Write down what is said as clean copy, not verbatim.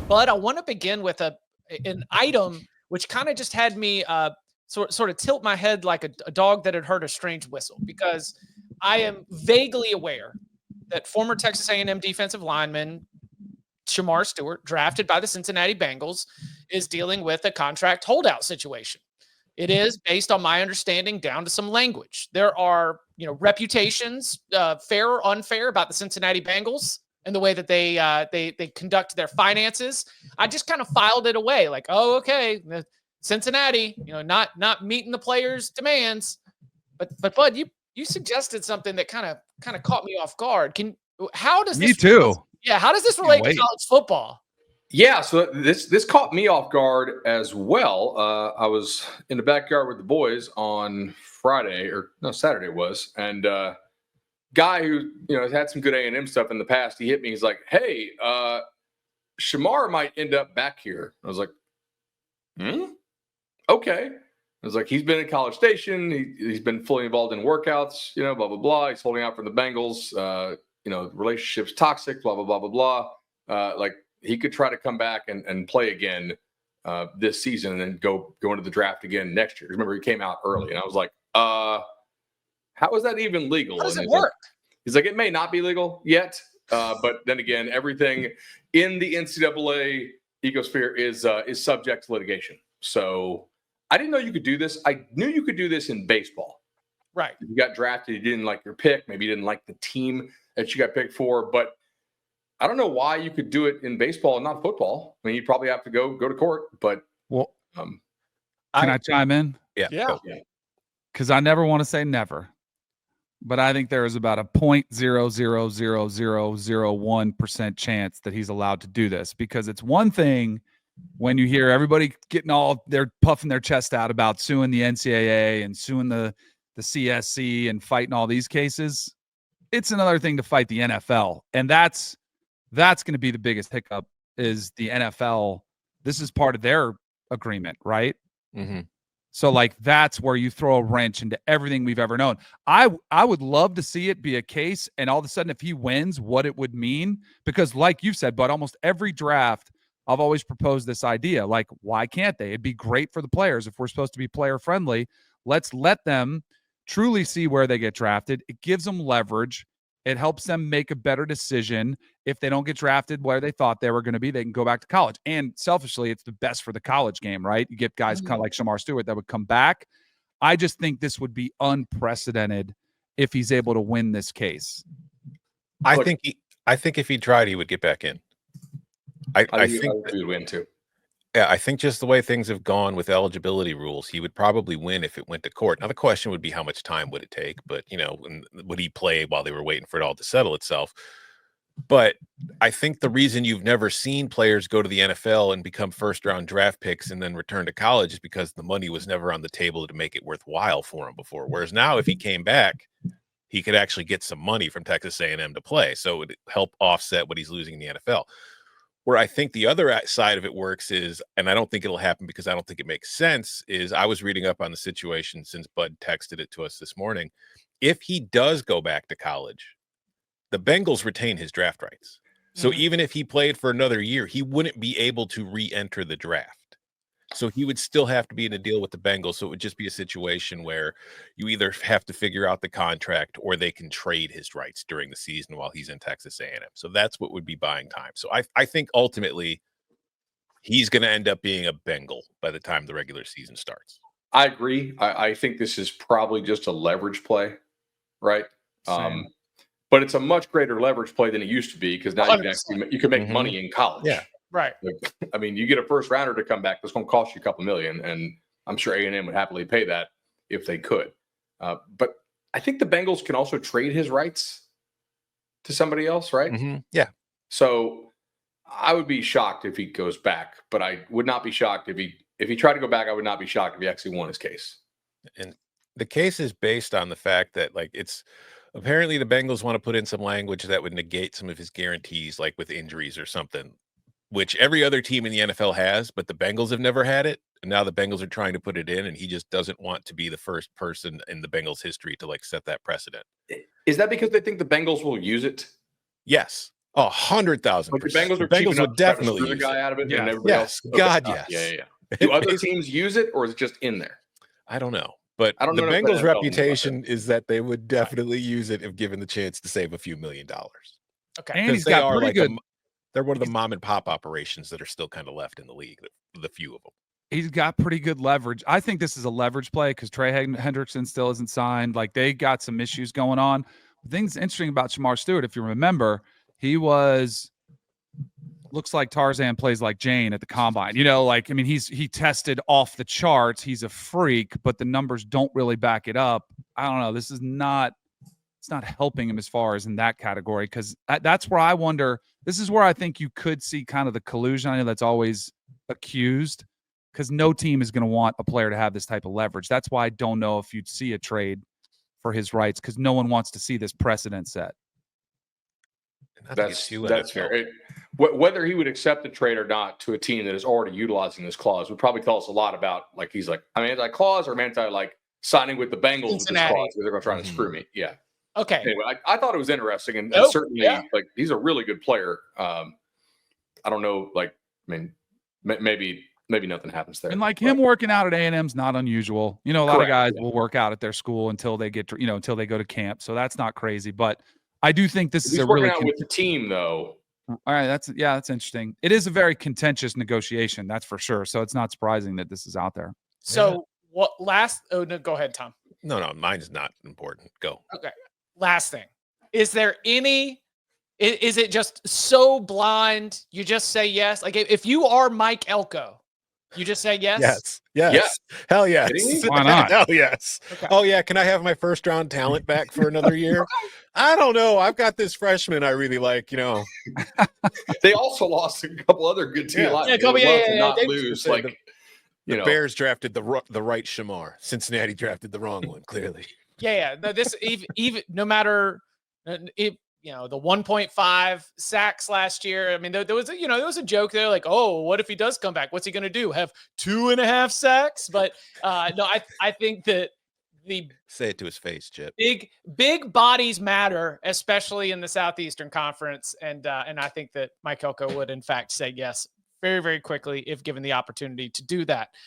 But I want to begin with an item which kind of just had me sort of tilt my head like a dog that had heard a strange whistle, because I am vaguely aware that former Texas A&M defensive lineman Shemar Stewart, drafted by the Cincinnati Bengals, is dealing with a contract holdout situation. It is, based on my understanding, down to some language. There are, reputations, fair or unfair, about the Cincinnati Bengals and the way that they conduct their finances. I just kind of filed it away, like, oh, okay, Cincinnati, not meeting the players' demands. But Bud, you suggested something that kind of caught me off guard. How does me this? too? Yeah, how does this relate to college football? Yeah, so this caught me off guard as well. I was in the backyard with the boys on Saturday it was, and guy who has had some good A&M stuff in the past, he hit me. He's like, "Hey, Shemar might end up back here." I was like, okay. I was like, he's been in College Station. He's been fully involved in workouts, blah, blah, blah. He's holding out for the Bengals. Relationship's toxic, blah, blah, blah, blah, blah. He could try to come back and play again this season and then go into the draft again next year. Remember, he came out early, and I was like, how is that even legal? How does it work? He's like, it may not be legal yet, but then again, everything in the NCAA ecosphere is subject to litigation. So I didn't know you could do this. I knew you could do this in baseball. Right. If you got drafted, you didn't like your pick. Maybe you didn't like the team that you got picked for, but I don't know why you could do it in baseball and not football. I mean, you'd probably have to go to court, but can I chime in? Yeah. Because I never want to say never, but I think there is about a 0.0000001% chance that he's allowed to do this, because it's one thing when you hear everybody they're puffing their chest out about suing the NCAA and suing the CSC and fighting all these cases. It's another thing to fight the NFL. And that's going to be the biggest hiccup, is the NFL. This is part of their agreement, right? Mm-hmm. So that's where you throw a wrench into everything we've ever known. I would love to see it be a case, and all of a sudden, if he wins, what it would mean. Because like you've said, but almost every draft, I've always proposed this idea. Like, why can't they? It'd be great for the players. If we're supposed to be player friendly, let's let them truly see where they get drafted. It gives them leverage. It helps them make a better decision. If they don't get drafted where they thought they were going to be, they can go back to college. And selfishly, it's the best for the college game, right? You get guys kind of like Shemar Stewart that would come back. I just think this would be unprecedented if he's able to win this case. I think if he tried, he would get back in. I think he would win too. Yeah, I think just the way things have gone with eligibility rules, he would probably win if it went to court. Now, the question would be, how much time would it take? But, would he play while they were waiting for it all to settle itself? But I think the reason you've never seen players go to the NFL and become first-round draft picks and then return to college is because the money was never on the table to make it worthwhile for him before. Whereas now, if he came back, he could actually get some money from Texas A&M to play. So it would help offset what he's losing in the NFL. Where I think the other side of it works is, and I don't think it'll happen because I don't think it makes sense, is I was reading up on the situation since Bud texted it to us this morning. If he does go back to college, the Bengals retain his draft rights. So even if he played for another year, he wouldn't be able to re-enter the draft. So he would still have to be in a deal with the Bengals. So it would just be a situation where you either have to figure out the contract or they can trade his rights during the season while he's in Texas A&M. So that's what would be buying time. So I think ultimately he's going to end up being a Bengal by the time the regular season starts. I agree. I think this is probably just a leverage play, right? But it's a much greater leverage play than it used to be, because now you can make money in college. Yeah. Right. I mean, you get a first rounder to come back, that's going to cost you a couple million, and I'm sure A&M would happily pay that if they could. But I think the Bengals can also trade his rights to somebody else, right? Mm-hmm. Yeah. So I would be shocked if he goes back, but I would not be shocked if he tried to go back. I would not be shocked if he actually won his case. And the case is based on the fact that it's apparently the Bengals want to put in some language that would negate some of his guarantees, like with injuries or something, which every other team in the NFL has, but the Bengals have never had it. And now the Bengals are trying to put it in, and he just doesn't want to be the first person in the Bengals history to set that precedent. Is that because they think the Bengals will use it? Yes. 100,000%. But the Bengals are Bengals cheap enough would to try to definitely screw the use guy it. out of it. Yes. And everybody else. Okay. God, Yeah, yes. yeah. Do other teams use it, or is it just in there? I don't know. But I don't the know if the Bengals' NFL reputation is that they would definitely use it if given the chance to save a few $1 million. Okay. And he's They got are pretty like good. they're one of the mom and pop operations that are still kind of left in the league. The few of them. He's got pretty good leverage. I think this is a leverage play because Trey Hendrickson still isn't signed. Like they got some issues going on. The thing's interesting about Shemar Stewart, if you remember, he looks like Tarzan plays like Jane at the combine. Like, I mean, he tested off the charts. He's a freak, but the numbers don't really back it up. I don't know. It's not helping him as far as in that category, because that's where I wonder. This is where I think you could see kind of the collusion. I know that's always accused, because no team is going to want a player to have this type of leverage. That's why I don't know if you'd see a trade for his rights, because no one wants to see this precedent set. That's fair. Whether he would accept the trade or not to a team that is already utilizing this clause would probably tell us a lot about, like, he's like, I'm anti-clause, or I'm like signing with the Bengals with this clause because they're going to try to screw me. Yeah. Okay. Anyway, I thought it was interesting, and certainly, like, he's a really good player. I don't know, like, I mean, maybe nothing happens there. And like him working out at A&M is not unusual. A lot of guys will work out at their school until they get to, until they go to camp. So that's not crazy. But I do think this is a really working out with the team, though. All right, that's interesting. It is a very contentious negotiation, that's for sure. So it's not surprising that this is out there. So what last? Oh no, go ahead, Tom. No, mine is not important. Go. Okay. Last thing. Is there any? Is it just so blind? You just say yes. Like if you are Mike Elko, you just say yes. Yes. Hell yes. Why not? Hell yes. Okay. Oh yeah. Can I have my first round talent back for another year? I don't know. I've got this freshman I really like. They also lost a couple other good teams. Not lose. Like the Bears drafted the right Shemar. Cincinnati drafted the wrong one. Clearly. Yeah. No, this even no matter if. The 1.5 sacks last year. I mean, there was a joke there, like, oh, what if he does come back? What's he going to do? Have 2.5 sacks? But no, I think that say it to his face, Chip. Big bodies matter, especially in the Southeastern Conference, and I think that Mike Elko would in fact say yes very, very quickly if given the opportunity to do that.